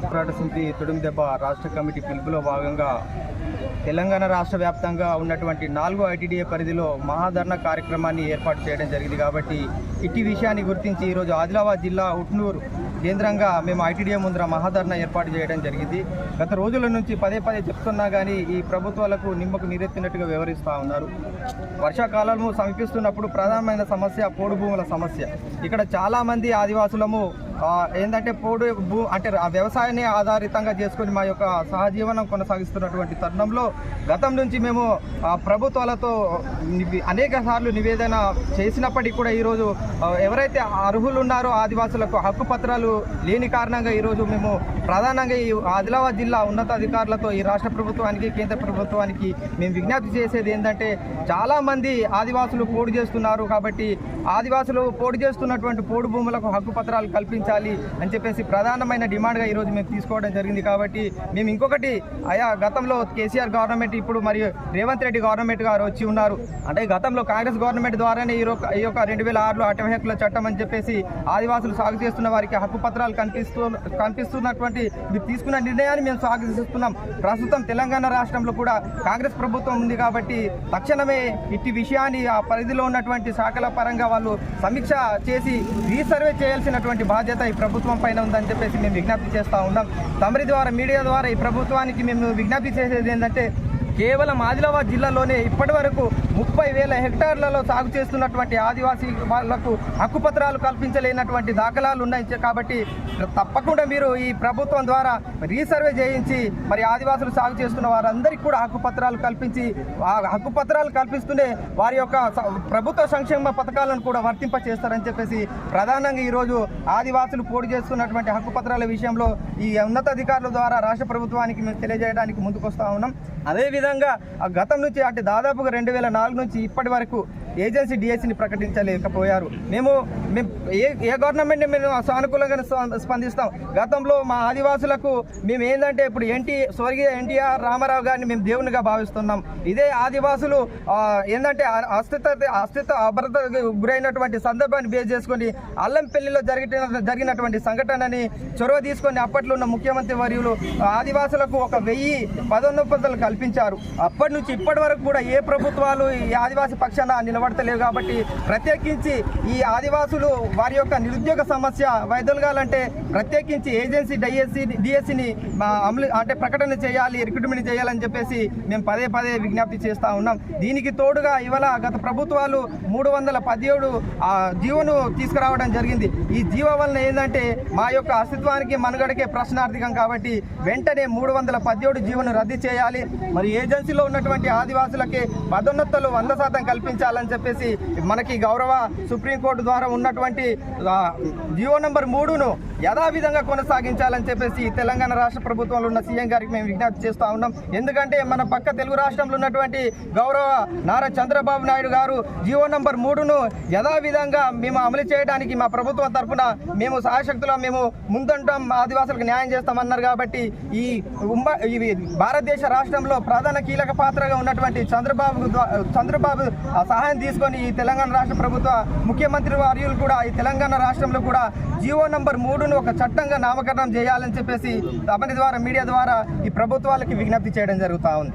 పోరాట సమితి తొడుమిదెబ్బ రాష్ట్ర కమిటీ పిలుపులో భాగంగా తెలంగాణ రాష్ట్ర వ్యాప్తంగా ఉన్నటువంటి 4 ఐటీడీఏ పరిధిలో మహాధర్నా కార్యక్రమాన్ని ఏర్పాటు చేయడం జరిగింది. కాబట్టి ఇట్టి విషయాన్ని గుర్తించి ఈరోజు ఆదిలాబాద్ జిల్లా ఉట్నూరు కేంద్రంగా మేము ఐటీడీఏ ముందర మహాధర్నా ఏర్పాటు చేయడం జరిగింది. గత రోజుల నుంచి పదే చెప్తున్నా కానీ ఈ ప్రభుత్వాలకు నిమ్మకు నీరెత్తినట్టుగా వ్యవహరిస్తూ ఉన్నారు. వర్షాకాలము సమీపిస్తున్నప్పుడు ప్రధానమైన సమస్య పోడు భూముల సమస్య. ఇక్కడ చాలామంది ఆదివాసులము ఏంటంటే అంటే వ్యవసాయాన్ని ఆధారితంగా చేసుకొని మా యొక్క సహజీవనం కొనసాగిస్తున్నటువంటి తరుణంలో గతం నుంచి మేము ప్రభుత్వాలతో అనేక సార్లు నివేదన చేసినప్పటికీ కూడా ఈరోజు ఎవరైతే అర్హులు ఉన్నారో ఆదివాసులకు హక్కు పత్రాలు లేని కారణంగా ఈరోజు మేము ప్రధానంగా ఈ ఆదిలాబాద్ జిల్లా ఉన్నతాధికారులతో ఈ రాష్ట్ర ప్రభుత్వానికి కేంద్ర ప్రభుత్వానికి మేము విజ్ఞప్తి చేసేది ఏంటంటే చాలామంది ఆదివాసులు పోడు చేస్తున్నారు. కాబట్టి ఆదివాసులు పోడు చేస్తున్నటువంటి పోడు భూములకు హక్కు పత్రాలు కల్పించాలి అని చెప్పేసి ప్రధానమైన డిమాండ్గా ఈరోజు మేము తీసుకోవడం జరిగింది. కాబట్టి మేము ఇంకొకటి గతంలో కేసీఆర్ గవర్నమెంట్ ఇప్పుడు మరియు రేవంత్ రెడ్డి గవర్నమెంట్ గారు వచ్చి ఉన్నారు. అంటే గతంలో కాంగ్రెస్ గవర్నమెంట్ ద్వారానే ఈ యొక్క 2006లో అటవీ హక్కుల చట్టం అని చెప్పేసి ఆదివాసులు సాగు చేస్తున్న వారికి హక్కు పత్రాలు కనిపిస్తున్నటువంటి మీరు తీసుకున్న నిర్ణయాన్ని మేము స్వాగతిస్తున్నాం. ప్రస్తుతం తెలంగాణ రాష్ట్రంలో కూడా కాంగ్రెస్ ప్రభుత్వం ఉంది. కాబట్టి తక్షణమే ఇట్టి విషయాన్ని ఆ పరిధిలో ఉన్నటువంటి శాఖల పరంగా వాళ్ళు సమీక్ష చేసి రీసర్వే చేయాల్సినటువంటి బాధ్యత ఈ ప్రభుత్వం పైన ఉందని చెప్పేసి మేము విజ్ఞప్తి చేస్తూ ఉన్నాం. తమరి ద్వారా మీడియా ద్వారా ఈ ప్రభుత్వానికి మేము విజ్ఞప్తి చేసేది ఏంటంటే కేవలం ఆదిలాబాద్ జిల్లాలోనే ఇప్పటి వరకు 30,000 హెక్టార్లలో సాగు చేస్తున్నటువంటి ఆదివాసీ వాళ్లకు హక్కుపత్రాలు కల్పించలేనటువంటి దాఖలాలు ఉన్నాయి. కాబట్టి తప్పకుండా మీరు ఈ ప్రభుత్వం ద్వారా రీసర్వే చేయించి మరి ఆదివాసులు సాగు చేస్తున్న వారందరికీ కూడా హక్కుపత్రాలు కల్పించి ఆ హక్కుపత్రాలు కల్పిస్తూనే వారి యొక్క ప్రభుత్వ సంక్షేమ పథకాలను కూడా వర్తింప చేస్తారని చెప్పేసి ప్రధానంగా ఈరోజు ఆదివాసులు పోటీ చేస్తున్నటువంటి హక్కుపత్రాల విషయంలో ఈ ఉన్నతాధికారుల ద్వారా రాష్ట్ర ప్రభుత్వానికి మేము తెలియజేయడానికి ముందుకు వస్తూ ఉన్నాం. అదేవిధంగా గతం నుంచి అంటే దాదాపుగా 2004 నుంచి ఇప్పటి వరకు ఏజెన్సీ డిఎస్సిని ప్రకటించలేకపోయారు. మేము ఏ గవర్నమెంట్ని మేము సానుకూలంగా స్పందిస్తాం. గతంలో మా ఆదివాసులకు మేము ఏంటంటే ఇప్పుడు స్వర్గీయ ఎన్టీఆర్ రామారావు గారిని మేము దేవునిగా భావిస్తున్నాం. ఇదే ఆదివాసులు ఏంటంటే అస్తిత్వ అభద్రతకు గురైనటువంటి సందర్భాన్ని బేస్ చేసుకొని అల్లంపల్లిలో జరిగినటువంటి సంఘటనని చొరవ తీసుకొని అప్పట్లో ఉన్న ముఖ్యమంత్రి వర్యులు ఆదివాసులకు 1000 పదోన్నతులు కల్పించారు. అప్పటి నుంచి ఇప్పటి వరకు కూడా ఏ ప్రభుత్వాలు ఈ ఆదివాసీ పక్షాన నిలబడతలేవు. కాబట్టి ప్రత్యేకించి ఈ ఆదివాసులు వారి యొక్క నిరుద్యోగ సమస్య వైదొలగాలంటే ప్రత్యేకించి ఏజెన్సీ డిఎస్సిని అంటే ప్రకటన చేయాలి, రిక్రూట్మెంట్ చేయాలని చెప్పేసి మేము పదే విజ్ఞప్తి చేస్తూ ఉన్నాం. దీనికి తోడుగా ఇవాళ గత ప్రభుత్వాలు 317 జీవోను తీసుకురావడం జరిగింది. ఈ జీవో వలన ఏంటంటే మా యొక్క అస్తిత్వానికి మనుగడకే ప్రశ్నార్థకం. కాబట్టి వెంటనే 317 జీవోను రద్దు చేయాలి. మరి ఏజెన్సీలో ఉన్నటువంటి ఆదివాసులకి పదోన్నతులు 100% కల్పించాలని చెప్పేసి మనకి గౌరవ సుప్రీంకోర్టు ద్వారా ఉన్నటువంటి జీవో నంబర్ 3ను యథావిధంగా కొనసాగించాలని చెప్పేసి తెలంగాణ రాష్ట్ర ప్రభుత్వంలో ఉన్న సీఎం గారికి మేము విజ్ఞప్తి చేస్తూ ఉన్నాం. ఎందుకంటే మన పక్క తెలుగు రాష్ట్రంలో ఉన్నటువంటి గౌరవ నారా చంద్రబాబు నాయుడు గారు జీవో నంబర్ 3ను యథావిధంగా మేము అమలు చేయడానికి మా ప్రభుత్వం తరఫున మేము సాయశక్తులు మేము ముందుంటాం, ఆదివాసులకు న్యాయం చేస్తామన్నారు. కాబట్టి ఈ భారతదేశ రాష్ట్రంలో ప్రధాన కీలక పాత్రగా ఉన్నటువంటి చంద్రబాబు సహాయం తీసుకొని ఈ తెలంగాణ రాష్ట్ర ప్రభుత్వ ముఖ్యమంత్రి వర్యులు కూడా ఈ తెలంగాణ రాష్ట్రంలో కూడా జీవో నంబర్ 3ను ఒక చట్టంగా నామకరణం చేయాలని చెప్పేసి తమని ద్వారా మీడియా ద్వారా ఈ ప్రభుత్వాలకి విజ్ఞప్తి చేయడం జరుగుతూ ఉంది.